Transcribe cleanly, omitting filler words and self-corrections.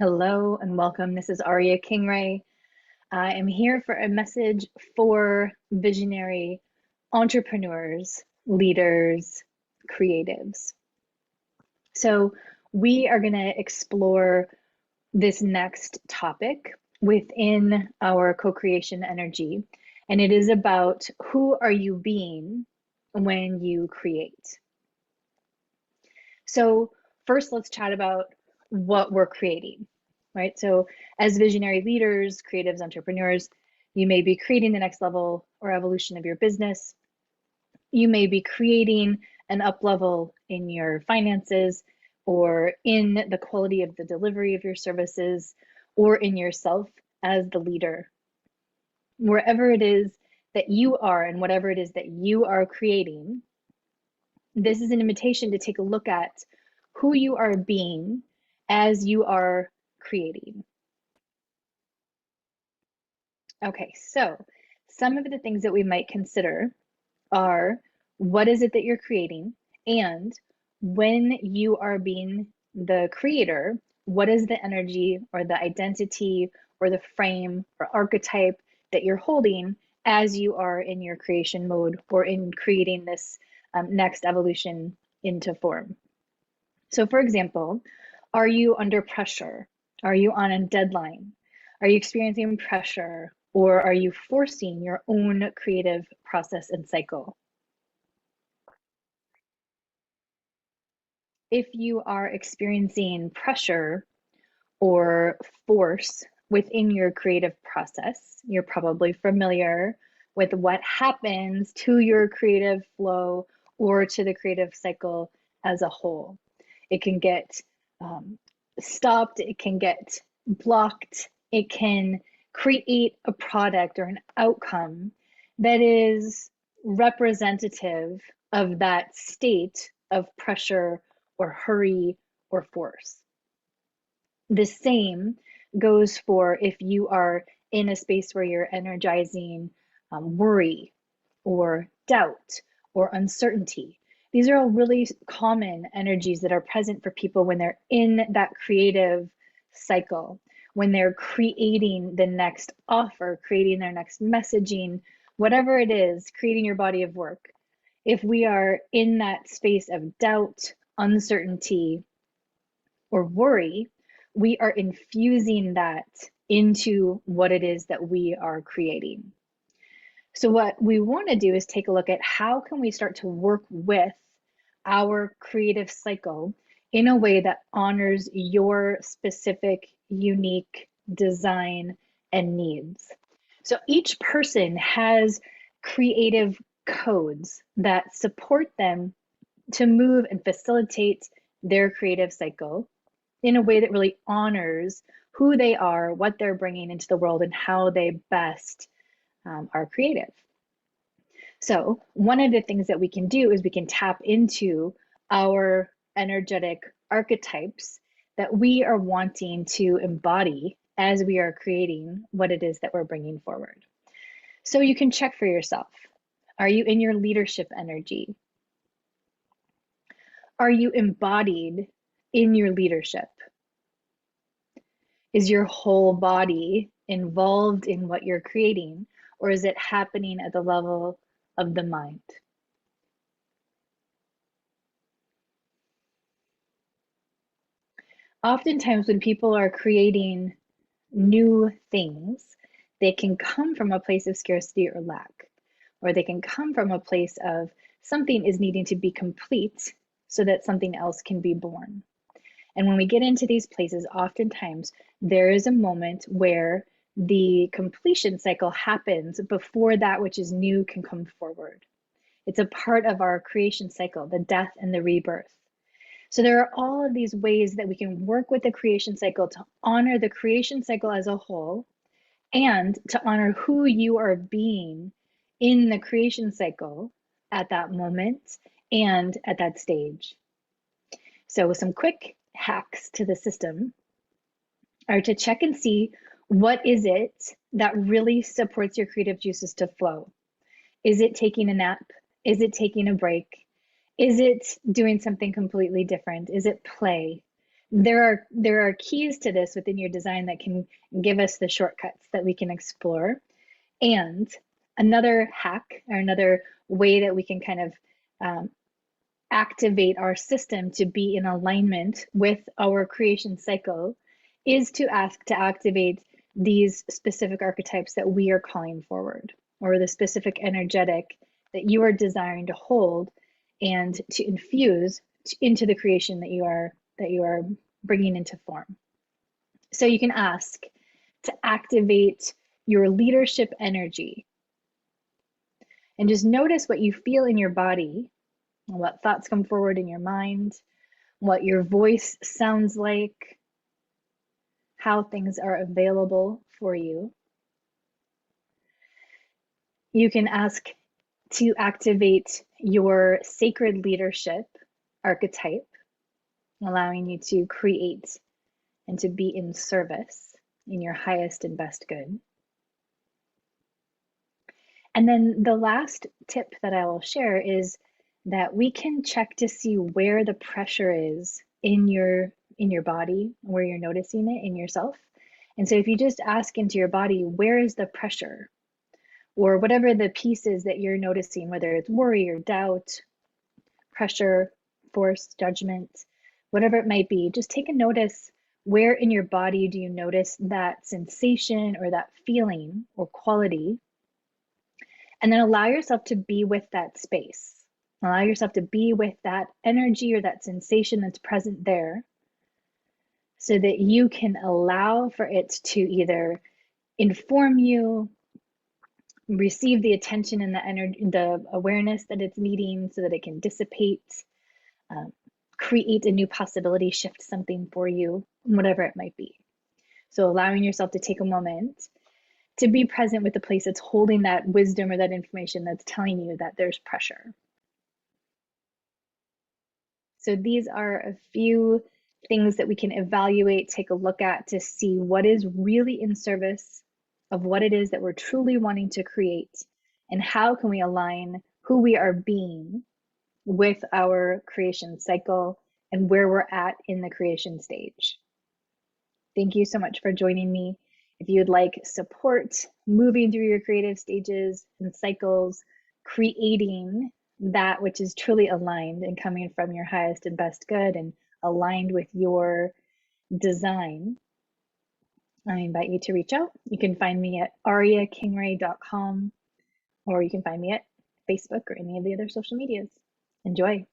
Hello and welcome. This is Aria Kingray. I am here for a message for visionary entrepreneurs, leaders, creatives. So, we are going to explore this next topic within our co-creation energy, and it is about who are you being when you create. So, first, let's chat about what we're creating, right? So, as visionary leaders, creatives, entrepreneurs, you may be creating the next level or evolution of your business. You may be creating an up level in your finances or in the quality of the delivery of your services or in yourself as the leader. Wherever it is that you are and whatever it is that you are creating, this is an invitation to take a look at who you are being as you are creating. Okay, so some of the things that we might consider are what is it that you're creating, and when you are being the creator, what is the energy or the identity or the frame or archetype that you're holding as you are in your creation mode or in creating this next evolution into form. So, for example, are you under pressure? Are you on a deadline? Are you experiencing pressure? Or are you forcing your own creative process and cycle? If you are experiencing pressure or force within your creative process, you're probably familiar with what happens to your creative flow or to the creative cycle as a whole. It can get stopped, it can get blocked, it can create a product or an outcome that is representative of that state of pressure or hurry or force. The same goes for if you are in a space where you're energizing worry or doubt or uncertainty. These are all really common energies that are present for people when they're in that creative cycle, when they're creating the next offer, creating their next messaging, whatever it is, creating your body of work. If we are in that space of doubt, uncertainty, or worry, we are infusing that into what it is that we are creating. So what we want to do is take a look at how can we start to work with our creative cycle in a way that honors your specific, unique design and needs. So each person has creative codes that support them to move and facilitate their creative cycle in a way that really honors who they are, what they're bringing into the world, and how they best are creative. So one of the things that we can do is we can tap into our energetic archetypes that we are wanting to embody as we are creating what it is that we're bringing forward. So you can check for yourself. Are you in your leadership energy? Are you embodied in your leadership? Is your whole body involved in what you're creating, or is it happening at the level of the mind? Oftentimes, when people are creating new things, they can come from a place of scarcity or lack, or they can come from a place of something is needing to be complete so that something else can be born. And when we get into these places, oftentimes there is a moment where the completion cycle happens before that which is new can come forward. It's a part of our creation cycle, the death and the rebirth. So there are all of these ways that we can work with the creation cycle to honor the creation cycle as a whole and to honor who you are being in the creation cycle at that moment and at that stage. So some quick hacks to the system are to check and see what is it that really supports your creative juices to flow. Is it taking a nap? Is it taking a break? Is it doing something completely different? Is it play? There are keys to this within your design that can give us the shortcuts that we can explore. And another hack or another way that we can kind of activate our system to be in alignment with our creation cycle is to ask to activate these specific archetypes that we are calling forward, or the specific energetic that you are desiring to hold and to infuse into the creation that you are bringing into form. So you can ask to activate your leadership energy and just notice what you feel in your body, what thoughts come forward in your mind, what your voice sounds like, how things are available for you. You can ask to activate your sacred leadership archetype, allowing you to create and to be in service in your highest and best good. And then the last tip that I will share is that we can check to see where the pressure is in your body, where you're noticing it in yourself. And so if you just ask into your body, where is the pressure? Or whatever the piece is that you're noticing, whether it's worry or doubt, pressure, force, judgment, whatever it might be, just take a notice. Where in your body do you notice that sensation or that feeling or quality? And then allow yourself to be with that space. Allow yourself to be with that energy or that sensation that's present there so that you can allow for it to either inform you, receive the attention and the energy, the awareness that it's needing so that it can dissipate, create a new possibility, shift something for you, whatever it might be. So allowing yourself to take a moment to be present with the place that's holding that wisdom or that information that's telling you that there's pressure. So these are a few things that we can evaluate, take a look at to see what is really in service of what it is that we're truly wanting to create, and how can we align who we are being with our creation cycle and where we're at in the creation stage. Thank you so much for joining me. If you'd like support moving through your creative stages and cycles, creating that which is truly aligned and coming from your highest and best good and aligned with your design, I invite you to reach out. You can find me at ariakingray.com, or you can find me at Facebook or any of the other social medias. Enjoy.